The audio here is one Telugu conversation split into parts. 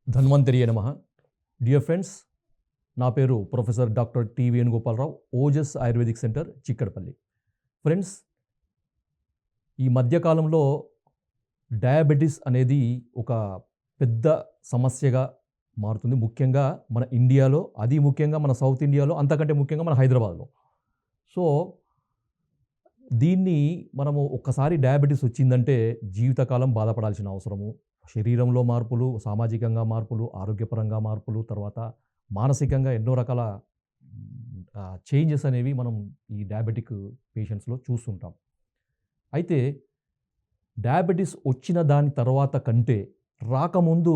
ధన్వంతరియే నమః. డియర్ ఫ్రెండ్స్, నా పేరు professor doctor T Venugopala Rao, Ojas ayurvedic centre, Chikkadpally. Friends, ఈ మధ్యకాలంలో డయాబెటిస్ అనేది ఒక పెద్ద సమస్యగా మారుతుంది. ముఖ్యంగా మన ఇండియాలో, అది ముఖ్యంగా మన సౌత్ ఇండియాలో, అంతకంటే ముఖ్యంగా మన హైదరాబాద్లో. సో, దీన్ని మనము ఒక్కసారి డయాబెటిస్ వచ్చిందంటే జీవితకాలం బాధపడాల్సిన అవసరము, శరీరంలో మార్పులు, సామాజికంగా మార్పులు, ఆరోగ్యపరంగా మార్పులు, తర్వాత మానసికంగా ఎన్నో రకాల చేంజెస్ అనేవి మనం ఈ డయాబెటిక్ పేషెంట్స్‌లో చూస్తుంటాం. అయితే డయాబెటిస్ వచ్చిన దాని తర్వాత కంటే రాకముందు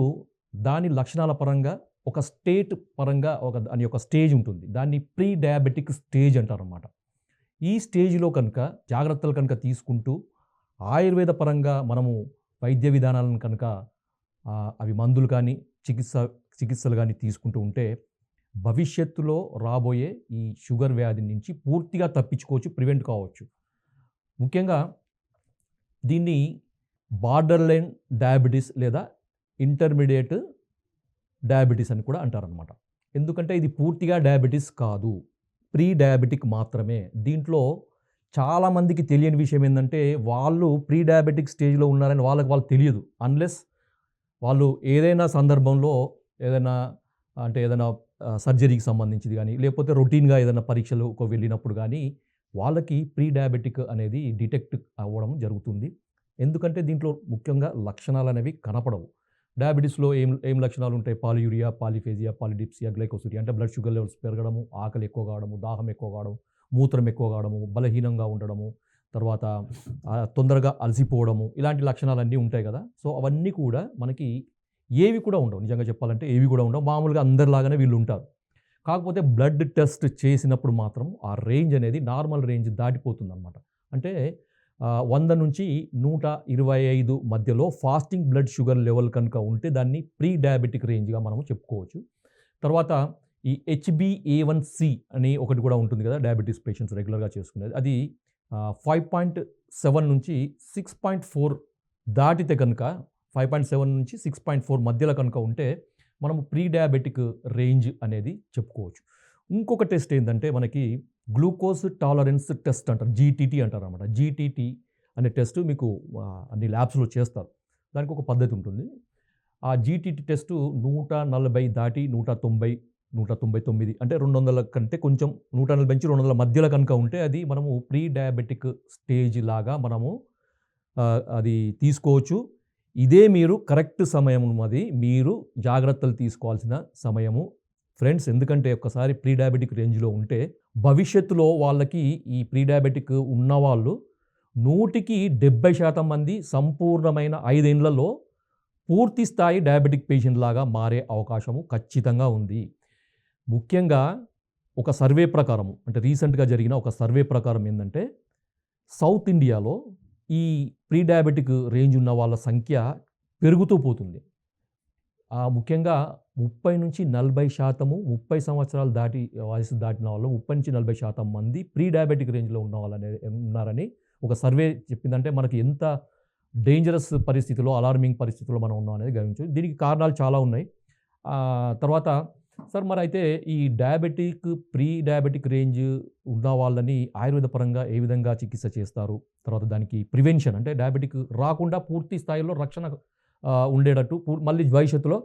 దాని లక్షణాల పరంగా ఒక స్టేట్ పరంగా దాని యొక్క స్టేజ్ ఉంటుంది. దాన్ని ప్రీ డయాబెటిక్ స్టేజ్ అంటారనమాట. ఈ స్టేజ్‌లో కనుక జాగ్రత్తలు కనుక తీసుకుంటూ ఆయుర్వేద పరంగా మనము వైద్య విధానాలను కనుక అవి మందులు కానీ, చికిత్సలు గానీ తీసుకుంటూ ఉంటే భవిష్యత్తులో రాబోయే ఈ షుగర్ వ్యాధి నుంచి పూర్తిగా తప్పించుకోవచ్చు, ప్రివెంట్ కావచ్చు. ముఖ్యంగా దీన్ని బార్డర్ లైన్ డయాబెటిస్ లేదా ఇంటర్మీడియేట్ డయాబెటిస్ అని కూడా అంటారనమాట. ఎందుకంటే ఇది పూర్తిగా డయాబెటిస్ కాదు, ప్రీ డయాబెటిక్ మాత్రమే. దీంట్లో చాలామందికి తెలియని విషయం ఏంటంటే, వాళ్ళు ప్రీ డయాబెటిక్ స్టేజ్‌లో ఉన్నారని వాళ్ళకి తెలియదు. అన్‌లెస్ వాళ్ళు ఏదైనా సందర్భంలో ఏదైనా సర్జరీకి సంబంధించింది గానీ, లేకపోతే రొటీన్‌గా ఏదైనా పరీక్షలకు వెళ్ళినప్పుడు గానీ, వాళ్ళకి ప్రీ డయాబెటిక్ అనేది డిటెక్ట్ అవ్వడం జరుగుతుంది. ఎందుకంటే దీంట్లో ముఖ్యంగా లక్షణాలనేవి కనపడవు. డయాబెటిస్‌లో ఏం లక్షణాలు ఉంటాయి? పాలియూరియా, పాలిఫేజియా, పాలిడిప్సియా, గ్లైకోసిరియా అంటే బ్లడ్ షుగర్ లెవెల్స్ పెరగడము, ఆకలి ఎక్కువ కావడము, దాహం ఎక్కువ కావడం, మూత్రం ఎక్కువ కావడము, బలహీనంగా ఉండడము, తర్వాత తొందరగా అలసిపోవడము, ఇలాంటి లక్షణాలన్నీ ఉంటాయి కదా! సో, అవన్నీ కూడా మనకి ఏవి కూడా ఉండవు. నిజంగా చెప్పాలంటే ఏవి కూడా ఉండవు. మామూలుగా అందరిలాగానే వీళ్ళు ఉంటారు. కాకపోతే బ్లడ్ టెస్ట్ చేసినప్పుడు మాత్రం ఆ రేంజ్ అనేది నార్మల్ రేంజ్ దాటిపోతుందనమాట. అంటే 100 నుంచి 125 మధ్యలో ఫాస్టింగ్ బ్లడ్ షుగర్ లెవెల్ కనుక ఉంటే దాన్ని ప్రీ డయాబెటిక్ రేంజ్‌గా మనము చెప్పుకోవచ్చు. తర్వాత ఈ హెచ్‌బీఏ1సి అని ఒకటి కూడా ఉంటుంది కదా! డయాబెటిస్ పేషెంట్స్ రెగ్యులర్‌గా చేసుకునేది. అది 5.7 నుంచి 6.4 దాటితే కనుక 5.7 నుంచి 6.4 మధ్యలో కనుక ఉంటే మనము ప్రీ డయాబెటిక్ రేంజ్ అనేది చెప్పుకోవచ్చు. ఇంకొక టెస్ట్ ఏందంటే మనకి గ్లూకోజ్ టాలరెన్స్ టెస్ట్ అంటారు. జీటీటీ అంటారనమాట. జీటీటీ అనే టెస్ట్ మీకు అన్ని ల్యాబ్స్‌లో చేస్తారు. దానికి ఒక పద్ధతి ఉంటుంది. ఆ జీటీటీ టెస్టు 140 దాటి 190, 199 అంటే 200 కంటే కొంచెం 140 నుంచి 200 మధ్యలో కనుక ఉంటే అది మనము ప్రీ డయాబెటిక్ స్టేజ్ లాగా మనము అది తీసుకోవచ్చు. ఇదే మీరు కరెక్ట్ సమయం అది. మీరు జాగ్రత్తలు తీసుకోవాల్సిన సమయము ఫ్రెండ్స్. ఎందుకంటే ఒక్కసారి ప్రీ డయాబెటిక్ రేంజ్‌లో ఉంటే భవిష్యత్తులో వాళ్ళకి ఈ ప్రీ డయాబెటిక్ ఉన్నవాళ్ళు 100కి 70% మంది సంపూర్ణమైన 5 ఏండ్లలో పూర్తి స్థాయి డయాబెటిక్ పేషెంట్ లాగా మారే అవకాశము ఖచ్చితంగా ఉంది. ముఖ్యంగా ఒక సర్వే ప్రకారము, అంటే రీసెంట్‌గా జరిగిన ఒక సర్వే ప్రకారం ఏందంటే, సౌత్ ఇండియాలో ఈ ప్రీ డయాబెటిక్ రేంజ్ ఉన్న వాళ్ళ సంఖ్య పెరుగుతూ పోతుంది. ముఖ్యంగా 30-40% 30 సంవత్సరాలు దాటి వయసు దాటిన వాళ్ళు 30-40% మంది ప్రీ డయాబెటిక్ రేంజ్‌లో ఉన్న వాళ్ళనేది ఉన్నారని ఒక సర్వే చెప్పిందంటే మనకి ఎంత డేంజరస్ పరిస్థితిలో, అలార్మింగ్ పరిస్థితిలో మనం ఉన్నాం అనేది గమనించవచ్చు. దీనికి కారణాలు చాలా ఉన్నాయి. తర్వాత సార్ మరైతే ఈ ప్రీ డయాబెటిక్ రేంజ్ ఉన్న వాళ్ళని ఆయుర్వేద పరంగా ఏ విధంగా చికిత్స చేస్తారు? తర్వాత దానికి ప్రివెన్షన్ అంటే డయాబెటిక్ రాకుండా పూర్తి స్థాయిలో రక్షణ ఉండేటట్టు మళ్ళీ భవిష్యత్తులో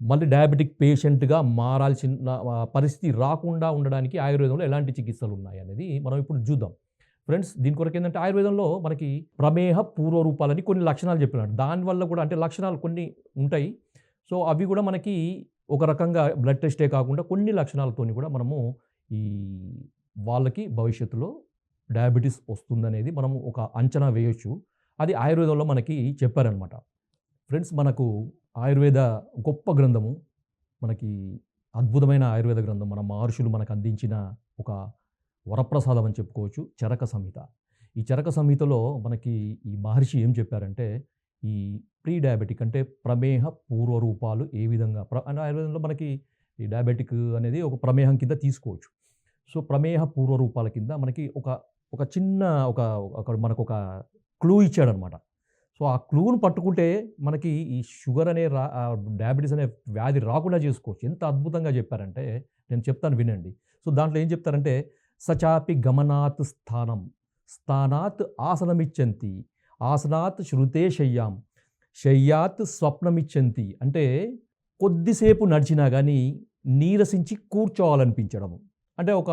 మళ్ళీ డయాబెటిక్ పేషెంట్‌గా మారాల్సిన పరిస్థితి రాకుండా ఉండడానికి ఆయుర్వేదంలో ఎలాంటి చికిత్సలు ఉన్నాయనేది మనం ఇప్పుడు చూద్దాం. ఫ్రెండ్స్, దీని కొరకేందంటే ఆయుర్వేదంలో మనకి ప్రమేహ పూర్వ రూపాలని కొన్ని లక్షణాలు చెప్పినాడు. దానివల్ల కూడా అంటే లక్షణాలు కొన్ని ఉంటాయి. సో, అవి కూడా మనకి ఒక రకంగా బ్లడ్ టెస్టే కాకుండా కొన్ని లక్షణాలతోని కూడా మనము ఈ వాళ్ళకి భవిష్యత్తులో డయాబెటిస్ వస్తుందనేది మనము ఒక అంచనా వేయొచ్చు. అది ఆయుర్వేదంలో మనకి చెప్పారనమాట. ఫ్రెండ్స్, మనకు ఆయుర్వేద గొప్ప గ్రంథము, మనకి అద్భుతమైన ఆయుర్వేద గ్రంథం, మన మహర్షులు మనకు అందించిన ఒక వరప్రసాదం అని చెప్పుకోవచ్చు, చరక సంహిత. ఈ చరక సంహితలో మనకి ఈ మహర్షి ఏం చెప్పారంటే, ఈ ప్రీ డయాబెటిక్ అంటే ప్రమేహ పూర్వ రూపాలు ఏ విధంగా అంటే ఆయుర్వేదంలో మనకి ఈ డయాబెటిక్ అనేది ఒక ప్రమేహం కింద తీసుకోవచ్చు. సో, ప్రమేహ పూర్వ రూపాల కింద మనకి ఒక చిన్న మనకొక క్లూ ఇచ్చాడనమాట. సో, ఆ క్లూని పట్టుకుంటే మనకి ఈ షుగర్ అనే డయాబెటిస్ అనే వ్యాధి రాకుండా చేసుకోవచ్చు. ఎంత అద్భుతంగా చెప్పారంటే నేను చెప్తాను వినండి. సో, దాంట్లో ఏం చెప్తారంటే సచాపి గమనాత్ స్థానం, స్థానాత్ ఆసనమిచ్చంతి, ఆసనాత్ శృతే శయ్యాం, శయ్యాత్ స్వప్నమిచ్చంతి. అంటే కొద్దిసేపు నడిచినా గానీ నీరసించి కూర్చోవాలనిపించడము. అంటే ఒక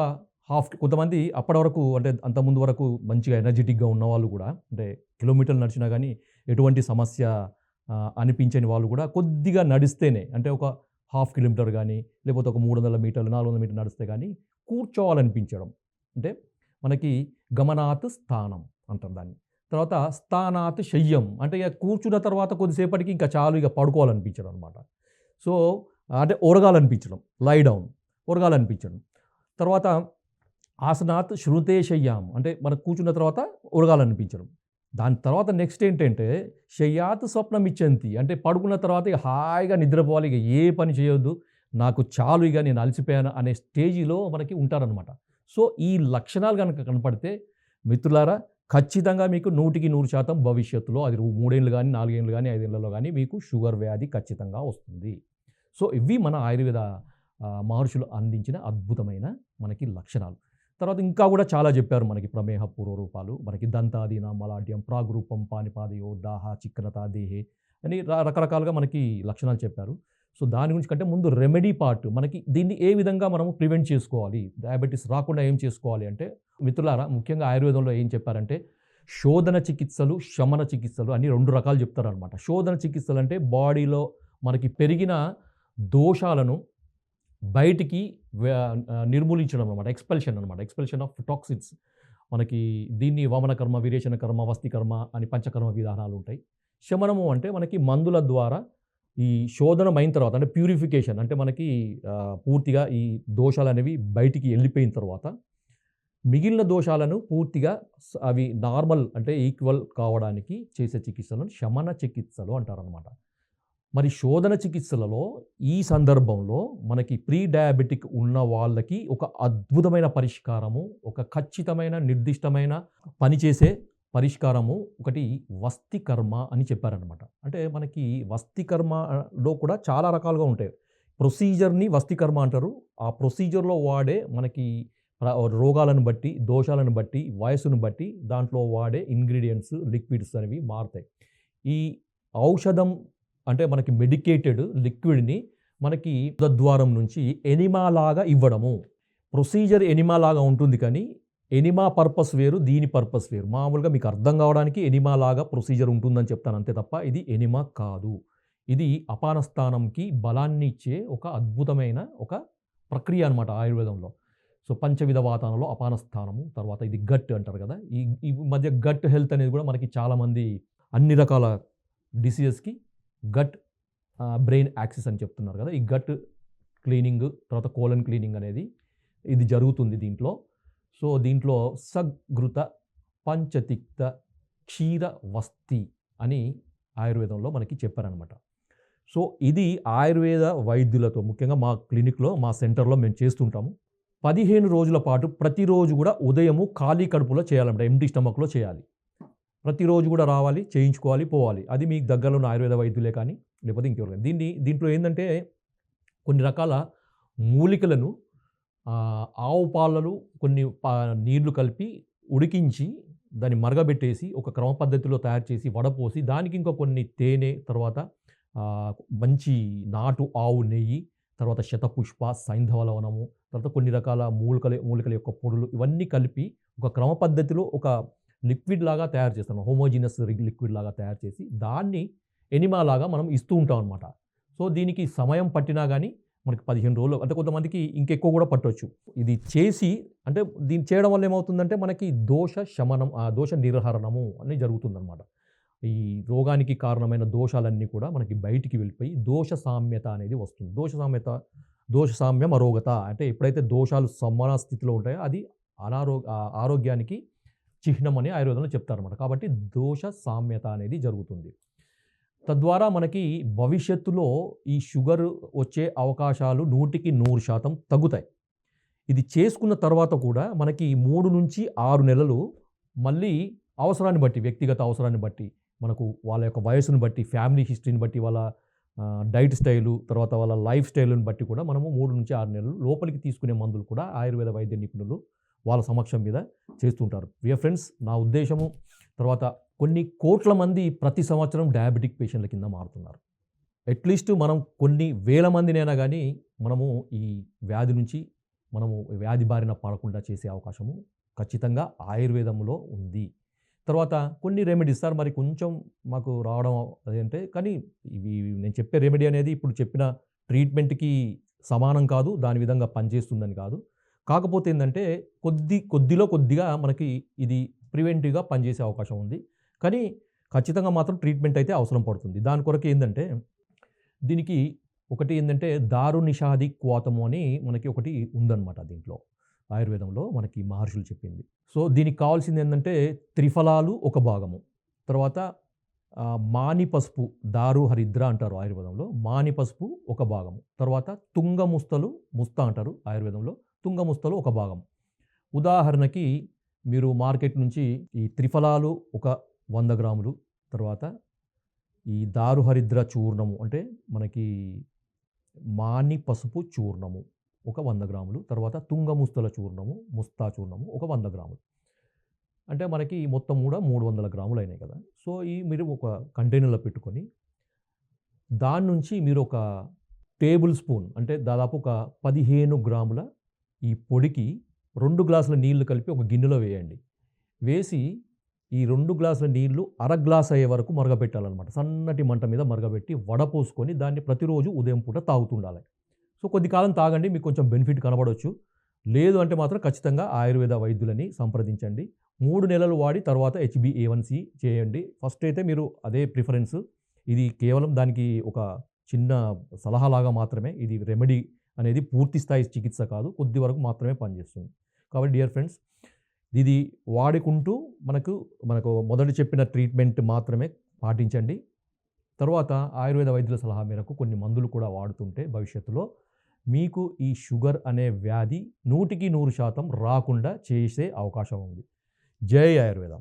కొంతమంది అప్పటి వరకు అంటే అంతకుముందు వరకు మంచిగా ఎనర్జిటిక్‌గా ఉన్నవాళ్ళు గూడా అంటే కిలోమీటర్లు నడిచినా గానీ ఎటువంటి సమస్య అనిపించని వాళ్ళు గూడా కొద్దిగా నడిస్తేనే అంటే ఒక హాఫ్ కిలోమీటర్ గానీ, లేకపోతే ఒక 300 మీటర్లు, 400 మీటర్లు నడిస్తే గానీ కూర్చోవాలనిపించడం. అంటే మనకి గమనాత్ స్థానం అంటాం దాన్ని. తర్వాత స్థానాత్ శయ్యం అంటే ఇగ కూర్చున్న తర్వాత కొద్దిసేపటికి ఇంకా చాలు ఇగ పడుకోవాలనిపించడం అనమాట. సో, అంటే ఒరగాలనిపించడం. Lie down ఒరగాలనిపించడం. తర్వాత ఆసనాత్ శృతే శయ్యాం అంటే మనం కూర్చున్న తర్వాత ఒరగాలనిపించడం. దాని తర్వాత నెక్స్ట్ ఏంటంటే శయ్యాత్ స్వప్నమిచ్చంతి అంటే పడుకున్న తర్వాత ఇగ హాయిగా నిద్రపోవాలి. ఇగ ఏ పని చేయొద్దు. నాకు చాలు ఇగ నేను అలసిపోయాను అనే స్టేజిలో మనకి ఉంటారనమాట. సో, ఈ లక్షణాలు గనక కనపడితే మిత్రులారా ఖచ్చితంగా మీకు 100% భవిష్యత్తులో అది 3 ఏళ్ళు గానీ, 4 ఏళ్ళు గానీ, 5 ఏళ్లలో గానీ మీకు షుగర్ వ్యాధి ఖచ్చితంగా వస్తుంది. సో, ఇవి మన ఆయుర్వేద మహర్షులు అందించిన అద్భుతమైన మనకి లక్షణాలు. తర్వాత ఇంకా గూడా చాలా జెప్పారు మనకి ప్రమేహ పూర్వరూపాలు. మనకి దంతాదీన మలాఢ్యం, ప్రాగ్రూపం, పానిపాదయో, దాహ, చిక్కనత, దేహే అని రకరకాలుగా మనకి లక్షణాలు చెప్పారు. సో, దాని గురించి కంటే ముందు రెమెడీ పార్ట్ మనకి దీన్ని ఏ విధంగా మనము ప్రివెంట్ చేసుకోవాలి? డయాబెటిస్ రాకుండా ఏం చేసుకోవాలి అంటే మిత్రులారా ముఖ్యంగా ఆయుర్వేదంలో ఏం చెప్పారంటే శోధన చికిత్సలు, శమన చికిత్సలు అని 2 రకాలు చెప్తారనమాట. శోధన చికిత్సలంటే బాడీలో మనకి పెరిగిన దోషాలను బయటికి నిర్మూలించడం అనమాట. ఎక్స్‌పల్షన్ అనమాట. Expulsion of toxins. మనకి దీన్ని వామన కర్మ, విరేచన కర్మ, వస్తి కర్మ అని పంచకర్మ విధానాలుంటాయి. శమనము అంటే మనకి మందుల ద్వారా ఈ శోధనం అయిన తర్వాత అంటే ప్యూరిఫికేషన్ అంటే మనకి పూర్తిగా ఈ దోషాలనేవి బయటికి ఎళ్ళిపోయిన తర్వాత మిగిలిన దోషాలను పూర్తిగా అవి నార్మల్ అంటే ఈక్వల్ కావడానికి చేసే చికిత్సలను శమన చికిత్సలు అంటారనమాట. మరి శోధన చికిత్సలలో ఈ సందర్భంలో మనకి ప్రీ డయాబెటిక్ ఉన్న వాళ్ళకి ఒక అద్భుతమైన పరిష్కారము, ఒక ఖచ్చితమైన నిర్దిష్టమైన పనిచేసే పరిష్కారము ఒకటి వస్తి కర్మ అని చెప్పారనమాట. అంటే మనకి వస్తి కర్మలో కూడా చాలా రకాలుగా ఉంటాయి. ప్రొసీజర్‌ని వస్తి కర్మ అంటారు. ఆ ప్రొసీజర్‌లో వాడే మనకి రోగాలను బట్టి, దోషాలను బట్టి, వయస్సును బట్టి దాంట్లో వాడే ఇంగ్రీడియెంట్స్, లిక్విడ్స్ అనేవి మారతాయి. ఈ ఔషధం అంటే మనకి మెడికేటెడ్ లిక్విడ్‌ని మనకి ద్వారం నుంచి ఎనిమా లాగా ఇవ్వడము. ప్రొసీజర్ ఎనిమా లాగా ఉంటుంది కానీ, ఎనిమా పర్పస్ వేరు, దీని పర్పస్ వేరు. మామూలుగా మీకు అర్థం కావడానికి ఎనిమా లాగా ప్రొసీజర్ ఉంటుందని చెప్తాను అంతే తప్ప ఇది ఎనిమా కాదు. ఇది అపాన స్థానంకి బలాన్ని ఇచ్చే ఒక అద్భుతమైన ఒక ప్రక్రియ అనమాట ఆయుర్వేదంలో. సో, పంచవిధ వాతానంలో అపాన స్థానము, తర్వాత ఇది గట్ అంటారు కదా! ఈ మధ్య గట్ హెల్త్ అనేది కూడా మనకి చాలామంది అన్ని రకాల డిసీజెస్‌కి గట్ బ్రెయిన్ యాక్సిస్ అని చెప్తున్నారు కదా! ఈ గట్ క్లీనింగ్, తర్వాత కోలన్ క్లీనింగ్ అనేది ఇది జరుగుతుంది దీంట్లో. సో, దీంట్లో సఘృత పంచతిక్త క్షీర వస్తి అని ఆయుర్వేదంలో మనకి చెప్పారనమాట. సో, ఇది ఆయుర్వేద వైద్యులతో ముఖ్యంగా మా క్లినిక్‌లో, మా సెంటర్‌లో మేము చేస్తుంటాము. 15 రోజుల పాటు ప్రతిరోజు కూడా ఉదయము ఖాళీ కడుపులో చేయాలన్నమాట. ఎంప్టీ స్టమక్‌లో చేయాలి. ప్రతిరోజు కూడా రావాలి, చేయించుకోవాలి, పోవాలి. అది మీకు దగ్గరలో ఉన్న ఆయుర్వేద వైద్యులే కానీ, లేకపోతే ఇంకెవరు దీంట్లో ఏందంటే కొన్ని రకాల మూలికలను ఆవు పాలలో కొన్ని నీళ్లు కలిపి ఉడికించి దాన్ని మరగబెట్టేసి ఒక క్రమ పద్ధతిలో తయారు చేసి వడపోసి దానికి ఇంకా కొన్ని తేనె, తర్వాత మంచి నాటు ఆవు నెయ్యి, తర్వాత శతపుష్ప, సైంధవ లవణము, తర్వాత కొన్ని రకాల మూలికల యొక్క పొడులు ఇవన్నీ కలిపి ఒక క్రమ పద్ధతిలో ఒక లిక్విడ్ లాగా తయారు చేస్తాం. హోమోజీనస్ లిక్విడ్ లాగా తయారు చేసి దాన్ని ఎనిమా లాగా మనం ఇస్తూ ఉంటాం అనమాట. సో, దీనికి సమయం పట్టినా కానీ మనకి 15 రోజులు అంటే కొంతమందికి ఇంకెక్కువ కూడా పట్టొచ్చు. ఇది చేసి అంటే దీన్ని చేయడం వల్ల ఏమవుతుందంటే మనకి దోష శమనం, దోష నిర్హరణము అనేది జరుగుతుందనమాట. ఈ రోగానికి కారణమైన దోషాలన్నీ కూడా మనకి బయటికి వెళ్ళిపోయి దోష సామ్యత అనేది వస్తుంది. దోష సామ్యం అరోగత అంటే ఎప్పుడైతే దోషాలు సమాన స్థితిలో ఉంటాయో అది ఆరోగ్యానికి చిహ్నం అని ఆయుర్వేదంలో చెప్తారనమాట. కాబట్టి దోష సామ్యత అనేది జరుగుతుంది. తద్వారా మనకి భవిష్యత్తులో ఈ షుగర్ వచ్చే అవకాశాలు 100% తగ్గుతాయి. ఇది చేసుకున్న తర్వాత కూడా మనకి 3 నుంచి 6 నెలలు మళ్ళీ అవసరాన్ని బట్టి, వ్యక్తిగత అవసరాన్ని బట్టి, మనకు వాళ్ళ యొక్క వయస్సును బట్టి, ఫ్యామిలీ హిస్టరీని బట్టి, వాళ్ళ డైట్ స్టైలు, తర్వాత వాళ్ళ లైఫ్ స్టైల్‌ని బట్టి కూడా మనము 3-6 నెలలు లోపలికి తీసుకునే మందులు కూడా ఆయుర్వేద వైద్య నిపుణులు వాళ్ళ సమక్షం మీద చేస్తుంటారు. డియర్ ఫ్రెండ్స్, నా ఉద్దేశము తర్వాత కొన్ని కోట్ల మంది ప్రతి సంవత్సరం డయాబెటిక్ పేషెంట్ల కింద మారుతున్నారు. అట్‌లీస్ట్ మనం కొన్ని వేల మందినైనా గానీ మనము ఈ వ్యాధి నుంచి మనము వ్యాధి బారిన పడకుండా చేసే అవకాశము ఖచ్చితంగా ఆయుర్వేదంలో ఉంది. తర్వాత కొన్ని రెమెడీస్ సార్ మరి కొంచెం మాకు రావడం అదంటే కానీ ఇవి నేను చెప్పే రెమెడీ అనేది ఇప్పుడు చెప్పిన ట్రీట్మెంట్‌కి సమానం కాదు. దాని విధంగా పనిచేస్తుందని కాదు. కాకపోతే ఏందంటే కొద్దిలో కొద్దిగా మనకి ఇది ప్రివెంటివ్‌గా పనిచేసే అవకాశం ఉంది. కానీ ఖచ్చితంగా మాత్రం ట్రీట్మెంట్ అయితే అవసరం పడుతుంది. దాని కొరకు ఏందంటే దీనికి ఒకటి ఏందంటే దారునిషాది క్వాతము అని మనకి ఒకటి ఉందన్నమాట దీంట్లో. ఆయుర్వేదంలో మనకి మహర్షులు చెప్పింది. సో, దీనికి కావాల్సింది ఏందంటే త్రిఫలాలు ఒక భాగము. తర్వాత మాని పసుపు దారు హరిద్ర అంటారు ఆయుర్వేదంలో. మాని పసుపు ఒక భాగము. తర్వాత తుంగముస్తలు ముస్త అంటారు ఆయుర్వేదంలో. తుంగముస్తలు ఒక భాగం. ఉదాహరణకి మీరు మార్కెట్ నుంచి ఈ త్రిఫలాలు ఒక 100 గ్రాములు, తర్వాత ఈ దారు హరిద్ర చూర్ణము అంటే మనకి మాని పసుపు చూర్ణము ఒక 100 గ్రాములు, తర్వాత తుంగముస్తల చూర్ణము, ముస్తా చూర్ణము ఒక 100 గ్రాములు. అంటే మనకి మొత్తం కూడా 300 గ్రాములు అయినాయి కదా! సో, మీరు ఒక కంటైనర్‌లో పెట్టుకొని దాని నుంచి మీరు ఒక టేబుల్ స్పూన్ అంటే దాదాపు ఒక 15 గ్రాముల ఈ పొడికి 2 గ్లాసుల నీళ్లు కలిపి ఒక గిన్నెలో వేయండి. వేసి ఈ 2 గ్లాసుల నీళ్లు అర గ్లాస్ అయ్యే వరకు మరగబెట్టాలన్నమాట. సన్నటి మంట మీద మరగబెట్టి వడపోసుకొని దాన్ని ప్రతిరోజు ఉదయం పూట తాగుతుండాలి. సో, కొద్ది కాలం తాగండి. మీకు కొంచెం బెనిఫిట్ కనబడొచ్చు. లేదు అంటే మాత్రం ఖచ్చితంగా ఆయుర్వేద వైద్యులని సంప్రదించండి. 3 నెలలు వాడి తర్వాత హెచ్‌బీఏవన్‌సీ చేయండి. ఫస్ట్ అయితే మీరు అదే ప్రిఫరెన్స్. ఇది కేవలం దానికి ఒక చిన్న సలహాలాగా మాత్రమే. ఇది రెమెడీ అనేది పూర్తి స్థాయి చికిత్స కాదు. కొద్ది వరకు మాత్రమే పనిచేస్తుంది. కాబట్టి డియర్ ఫ్రెండ్స్, ఇది వాడుకుంటూ మనకు మొదట చెప్పిన ట్రీట్మెంట్ మాత్రమే పాటించండి. తర్వాత ఆయుర్వేద వైద్యుల సలహా మేరకు కొన్ని మందులు కూడా వాడుతుంటే భవిష్యత్తులో మీకు ఈ షుగర్ అనే వ్యాధి 100% రాకుండా చేసే అవకాశం ఉంది. జై ఆయుర్వేదం.